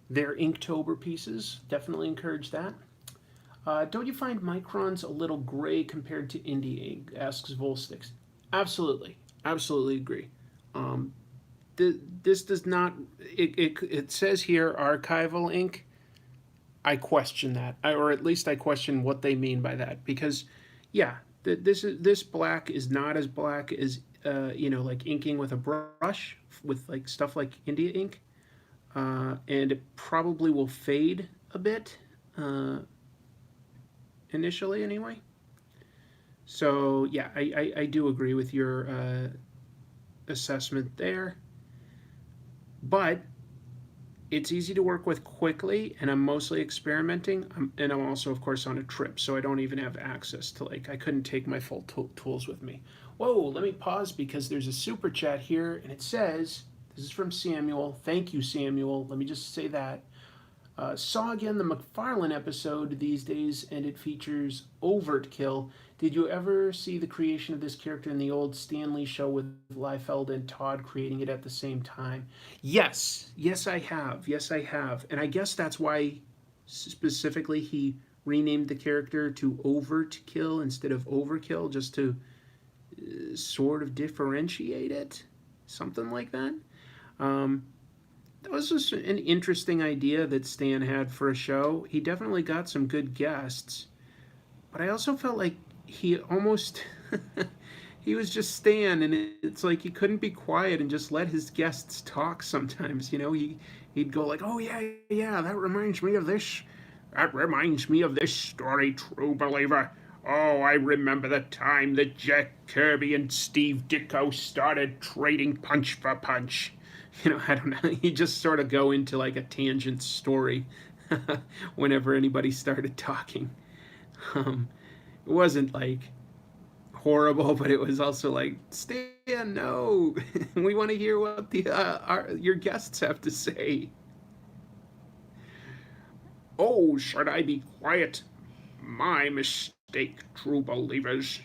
S1: their Inktober pieces. Definitely encourage that. Don't you find microns a little gray compared to indie ink? Asks Volstix. Absolutely, absolutely agree. Um, this does not. It says here archival ink. I question that, or at least I question what they mean by that, because, yeah, this black is not as black as like inking with a brush with like stuff like India ink, and it probably will fade a bit uh, initially anyway. So yeah, I do agree with your assessment there, but it's easy to work with quickly, and I'm mostly experimenting. And I'm also, of course, on a trip, so I don't even have access to like I couldn't take my full tools with me. Whoa, let me pause because there's a super chat here, and it says this is from Samuel. Thank you, Samuel. Let me just say that. Saw again the McFarlane episode these days, and it features overt kill. Did you ever see the creation of this character in the old Stanley show with Liefeld and Todd creating it at the same time? Yes, yes, I have. Yes, I have. And I guess that's why specifically he renamed the character to Overt Kill instead of Overkill, just to sort of differentiate it. Something like that. Um, that was just an interesting idea that Stan had for a show. He definitely got some good guests, but I also felt like he almost he was just Stan, and it's like he couldn't be quiet and just let his guests talk. Sometimes, he'd go like, "Oh yeah, yeah, that reminds me of this. That reminds me of this story, true believer. Oh, I remember the time that Jack Kirby and Steve Ditko started trading punch for punch." I don't know. He just sort of go into like a tangent story whenever anybody started talking. Um, it wasn't like horrible, but it was also like, Stan, no, we want to hear what your guests have to say. Oh, should I be quiet? My mistake, true believers.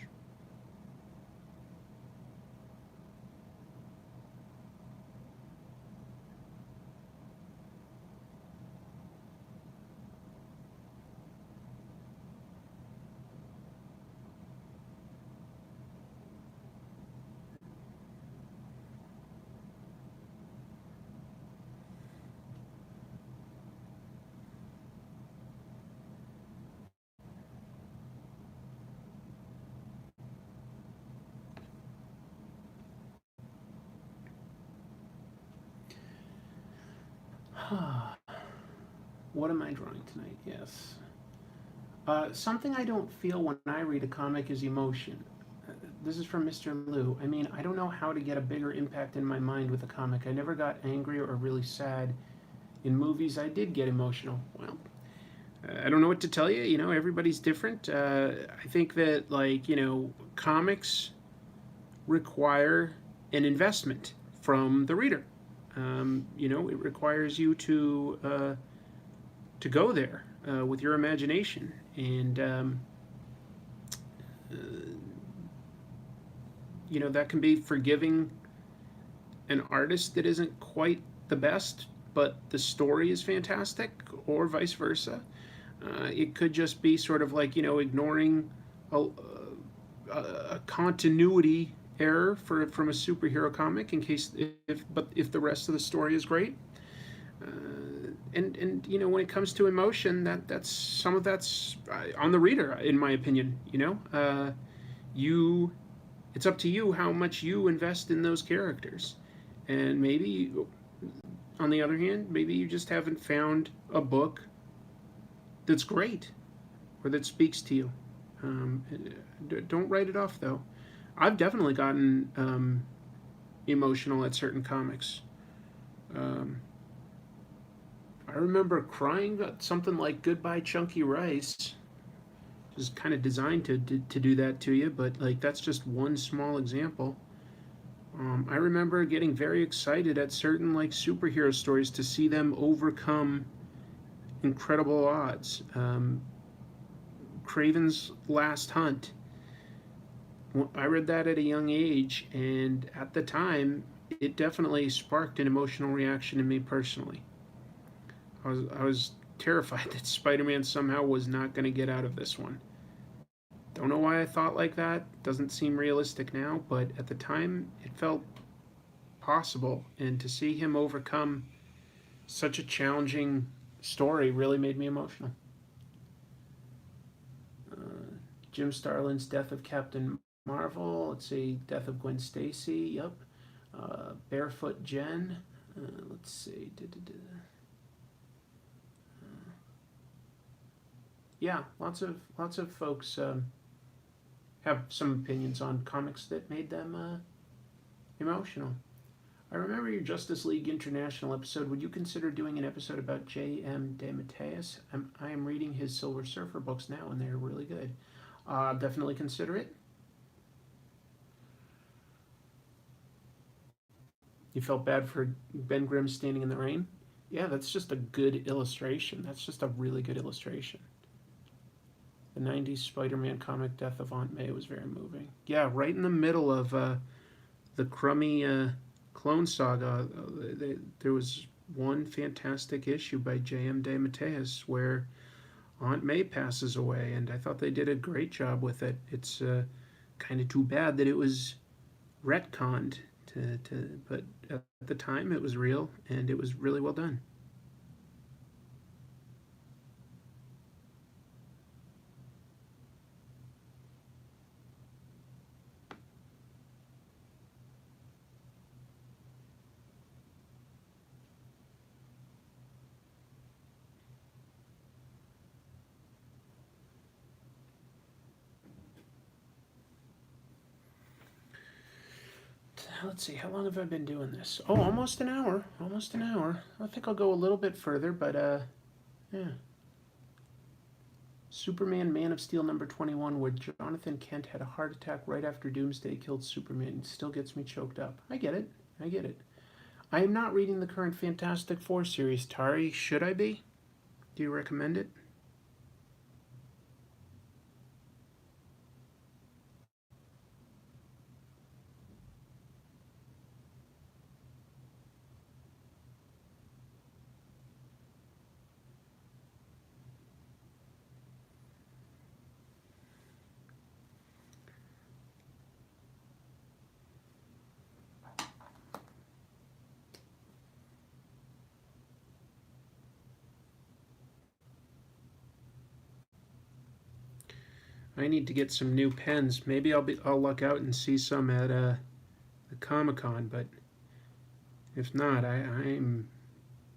S1: What am I drawing tonight? Yes. Something I don't feel when I read a comic is emotion. This is from Mr. Liu. I mean, I don't know how to get a bigger impact in my mind with a comic. I never got angry or really sad. In movies, I did get emotional. Well, I don't know what to tell you. You know, everybody's different. I think that, like, you know, comics require an investment from the reader. You know, it requires you to go there with your imagination, and uh, you know, that can be forgiving an artist that isn't quite the best, but the story is fantastic, or vice versa. It could just be sort of like, you know, ignoring a continuity error from a superhero comic in case if the rest of the story is great. And you know, when it comes to emotion, that's some of that's on the reader, in my opinion. You know, you it's up to you how much you invest in those characters, and maybe on the other hand, maybe you just haven't found a book that's great or that speaks to you. Um, don't write it off though. I've definitely gotten emotional at certain comics. Um, I remember crying at something like Goodbye Chunky Rice. Which is kind of designed to do that to you, but like that's just one small example. I remember getting very excited at certain like superhero stories to see them overcome incredible odds. Craven's Last Hunt. I read that at a young age, and at the time, it definitely sparked an emotional reaction in me personally. I was terrified that Spider-Man somehow was not going to get out of this one. Don't know why I thought like that. Doesn't seem realistic now, but at the time, it felt possible, and to see him overcome such a challenging story really made me emotional. Uh, Jim Starlin's Death of Captain Marvel. Let's see, Death of Gwen Stacy. Yep. Barefoot Jen. Let's see. Yeah, lots of folks have some opinions on comics that made them emotional. I remember your Justice League International episode. Would you consider doing an episode about J.M. DeMatteis? I am reading his Silver Surfer books now, and they're really good. Definitely consider it. You felt bad for Ben Grimm standing in the rain? Yeah, that's just a good illustration. That's just a really good illustration. The 90s Spider Man comic Death of Aunt May was very moving. Yeah, right in the middle of the crummy Clone Saga, there was one fantastic issue by J.M. DeMatteis where Aunt May passes away, and I thought they did a great job with it. It's kind of too bad that it was retconned, but at the time it was real, and it was really well done. Let's see, how long have I been doing this? Oh, almost an hour. Almost an hour. I think I'll go a little bit further, but yeah. Superman Man of Steel number 21, where Jonathan Kent had a heart attack right after Doomsday killed Superman. It still gets me choked up. I get it. I get it. I am not reading the current Fantastic Four series, Tari. Should I be? Do you recommend it? I need to get some new pens. Maybe I'll luck out and see some at the Comic Con, but if not, I'm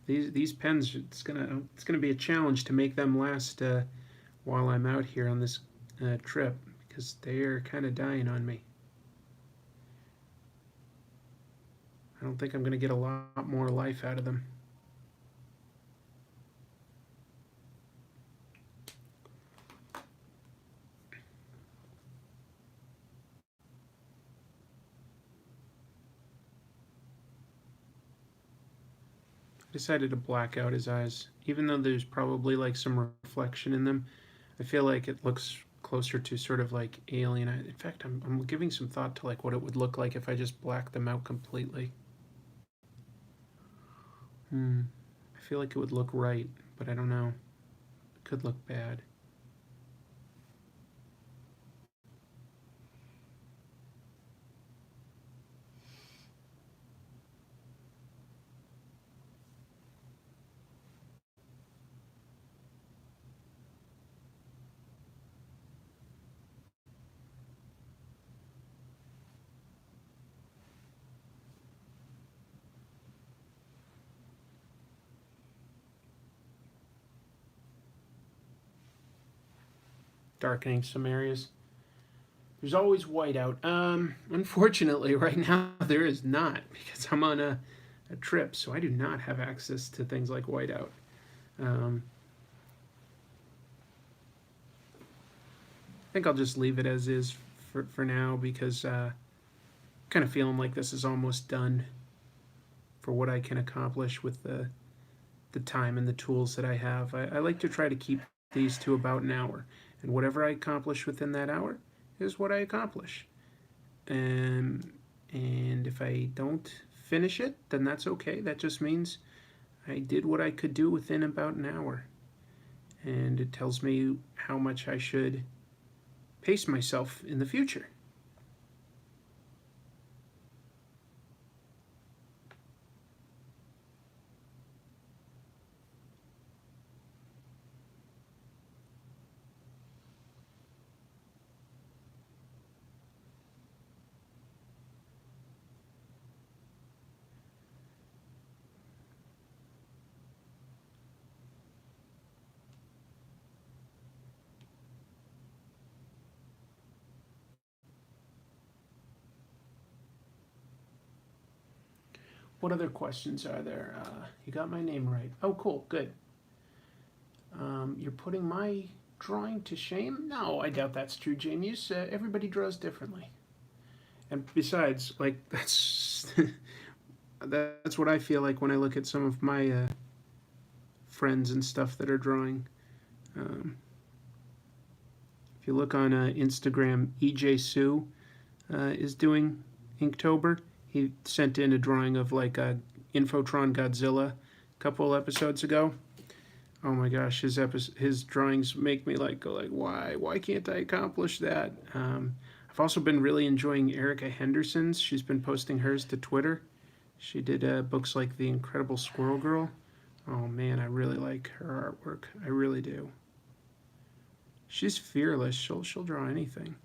S1: These pens, it's gonna be a challenge to make them last while I'm out here on this trip because they are kind of dying on me. I don't think I'm gonna get a lot more life out of them. Decided to black out his eyes, even though there's probably like some reflection in them. I feel like it looks closer to sort of like alien. In fact, I'm giving some thought to like what it would look like if I just blacked them out completely. I feel like it would look right, but I don't know. It could look bad. Darkening some areas. There's always whiteout. Unfortunately, right now there is not because I'm on a trip, so I do not have access to things like whiteout. Um, I think I'll just leave it as is for now because kind of feeling like this is almost done for what I can accomplish with the time and the tools that I have. I like to try to keep these to about an hour, and whatever I accomplish within that hour is what I accomplish. And if I don't finish it, then that's okay. That just means I did what I could do within about an hour, and it tells me how much I should pace myself in the future. What other questions are there? You got my name right. Oh, cool, good. You're putting my drawing to shame? No, I doubt that's true, Genius. Everybody draws differently. And besides, like, that's what I feel like when I look at some of my friends and stuff that are drawing. Um, if you look on Instagram, EJ Sue is doing Inktober. He sent in a drawing of like a Infotron Godzilla a couple episodes ago. Oh my gosh, his drawings make me like go like why can't I accomplish that? I've also been really enjoying Erica Henderson's. She's been posting hers to Twitter. She did books like The Incredible Squirrel Girl. Oh man, I really like her artwork. I really do. She's fearless. She'll draw anything.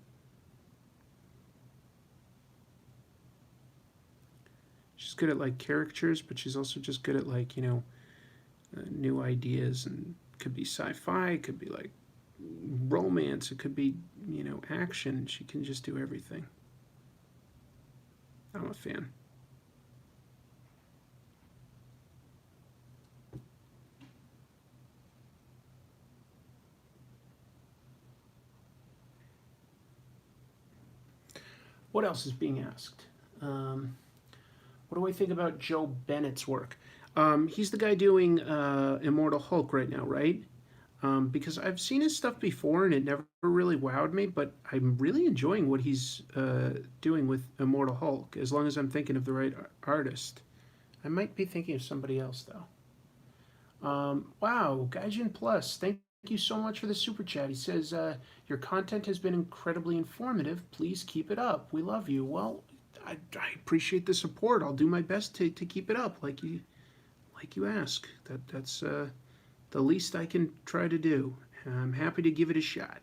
S1: She's good at like characters, but she's also just good at like new ideas, and could be sci-fi, it could be like romance, it could be action. She can just do everything. I'm a fan. What else is being asked? What do I think about Joe Bennett's work? He's the guy doing Immortal Hulk right now, right? Because I've seen his stuff before and it never really wowed me, but I'm really enjoying what he's doing with Immortal Hulk, as long as I'm thinking of the right artist. I might be thinking of somebody else, though. Wow, Gaijin Plus, thank you so much for the super chat. He says, your content has been incredibly informative. Please keep it up. We love you. Well, I appreciate the support. I'll do my best to keep it up, like you ask. That's the least I can try to do. I'm happy to give it a shot.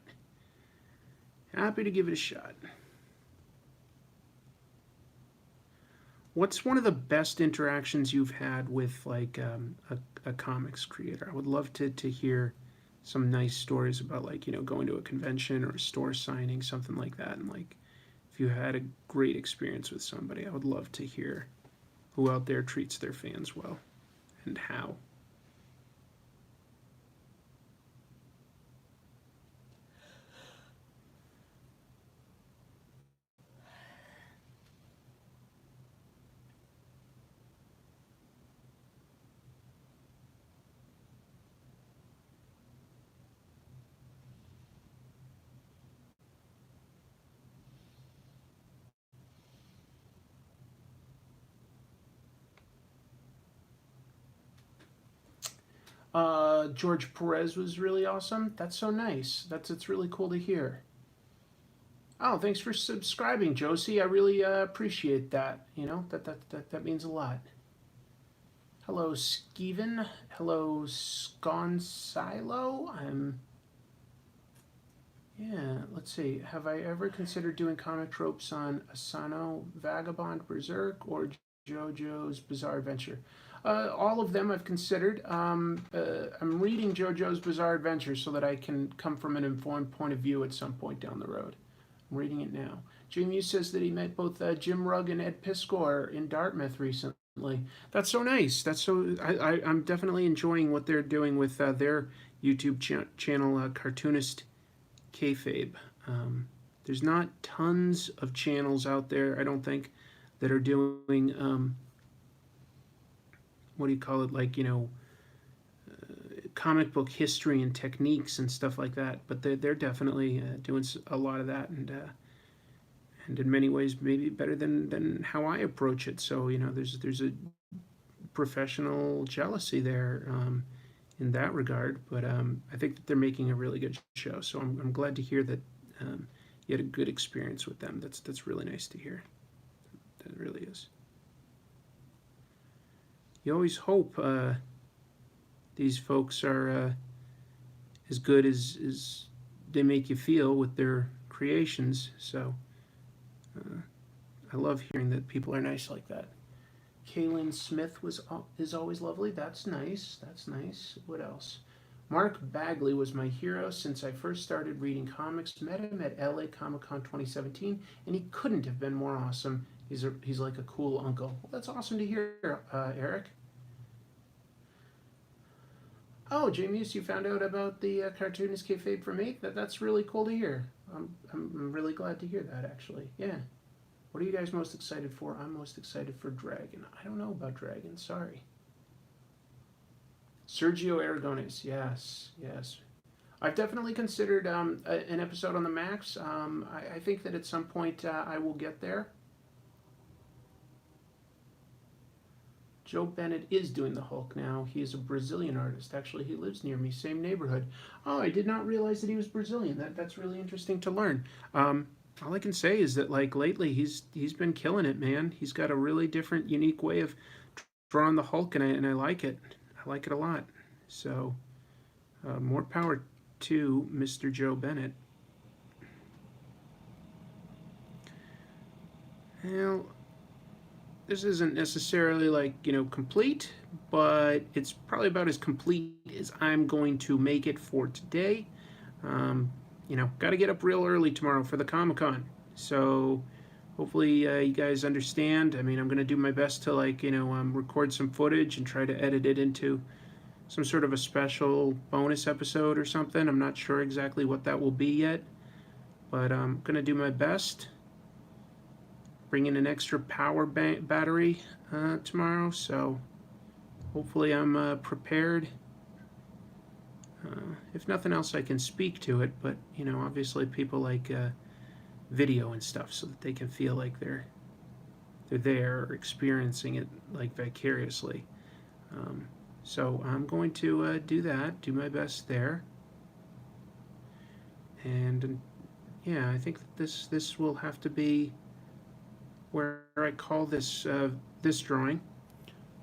S1: Happy to give it a shot. what's one of the best interactions you've had with like a comics creator? I would love to hear some nice stories about like going to a convention or a store signing, something like that, and like if you had a great experience with somebody, I would love to hear who out there treats their fans well and how. George Perez was really awesome. That's so nice. It's really cool to hear. Oh, thanks for subscribing, Josie. I really appreciate that. That means a lot. Hello, Skeven. Hello, Sconsilo. Yeah, let's see. Have I ever considered doing comic tropes on Asano, Vagabond, Berserk, or JoJo's Bizarre Adventure? All of them I've considered. I'm reading JoJo's Bizarre Adventure so that I can come from an informed point of view at some point down the road. I'm reading it now. Jamie says that he met both Jim Rugg and Ed Piskor in Dartmouth recently. That's so nice. I'm definitely enjoying what they're doing with their YouTube channel, Cartoonist Kayfabe. There's not tons of channels out there, I don't think, that are doing what do you call it, like comic book history and techniques and stuff like that. But they're definitely doing a lot of that, and in many ways maybe better than how I approach it. So there's a professional jealousy there in that regard. But I think that they're making a really good show. So I'm glad to hear that you had a good experience with them. That's really nice to hear. That really is. You always hope these folks are as good as they make you feel with their creations. So I love hearing that people are nice like that. Kaylin Smith is always lovely. That's nice. That's nice. What else? Mark Bagley was my hero since I first started reading comics. Met him at LA Comic Con 2017, and he couldn't have been more awesome. He's like a cool uncle. Well, that's awesome to hear, Eric. Oh, James, you found out about the Cartoonist Kayfabe from me? That's really cool to hear. I'm really glad to hear that, actually. Yeah. What are you guys most excited for? I'm most excited for Dragon. I don't know about Dragon. Sorry. Sergio Aragones. Yes. Yes. I've definitely considered an episode on the Max. I think that at some point I will get there. Joe Bennett is doing the Hulk now. He is a Brazilian artist. Actually, he lives near me, same neighborhood. Oh, I did not realize that he was Brazilian. That's really interesting to learn. All I can say is that like lately he's been killing it, man. He's got a really different, unique way of drawing the Hulk, and I like it. I like it a lot. So more power to Mr. Joe Bennett. Well, this isn't necessarily like complete, but it's probably about as complete as I'm going to make it for today. Got to get up real early tomorrow for the Comic-Con. So hopefully you guys understand. I mean, I'm going to do my best to record some footage and try to edit it into some sort of a special bonus episode or something. I'm not sure exactly what that will be yet, but I'm going to do my best. Bring in an extra power battery tomorrow, so hopefully I'm prepared. If nothing else, I can speak to it, but obviously people like video and stuff so that they can feel like they're there or experiencing it like vicariously. So I'm going to do that, do my best there, and yeah, I think that this will have to be where I call this this drawing.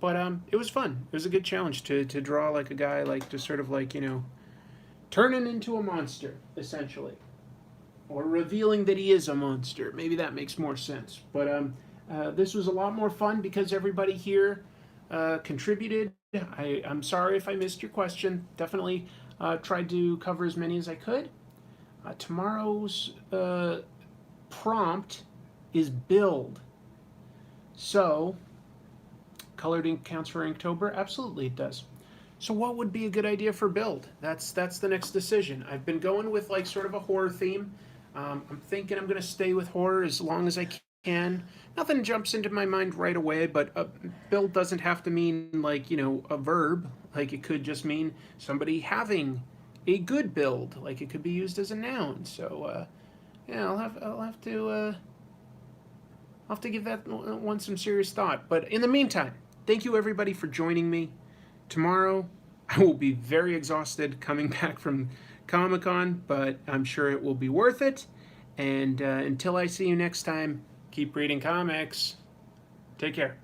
S1: But it was fun. It was a good challenge to draw like a guy, like to sort of like turning into a monster essentially, or revealing that he is a monster. Maybe that makes more sense. But This was a lot more fun because everybody here contributed. I'm sorry if I missed your question. Definitely tried to cover as many as I could. Tomorrow's prompt is build. So, colored ink counts for Inktober? Absolutely it does. So what would be a good idea for build? That's the next decision. I've been going with like sort of a horror theme. I'm thinking I'm going to stay with horror as long as I can. Nothing jumps into my mind right away, but a build doesn't have to mean like, a verb. Like it could just mean somebody having a good build. Like it could be used as a noun. So yeah, I'll have to give that one some serious thought. But in the meantime, thank you everybody for joining me. Tomorrow, I will be very exhausted coming back from Comic-Con, but I'm sure it will be worth it. And until I see you next time, keep reading comics. Take care.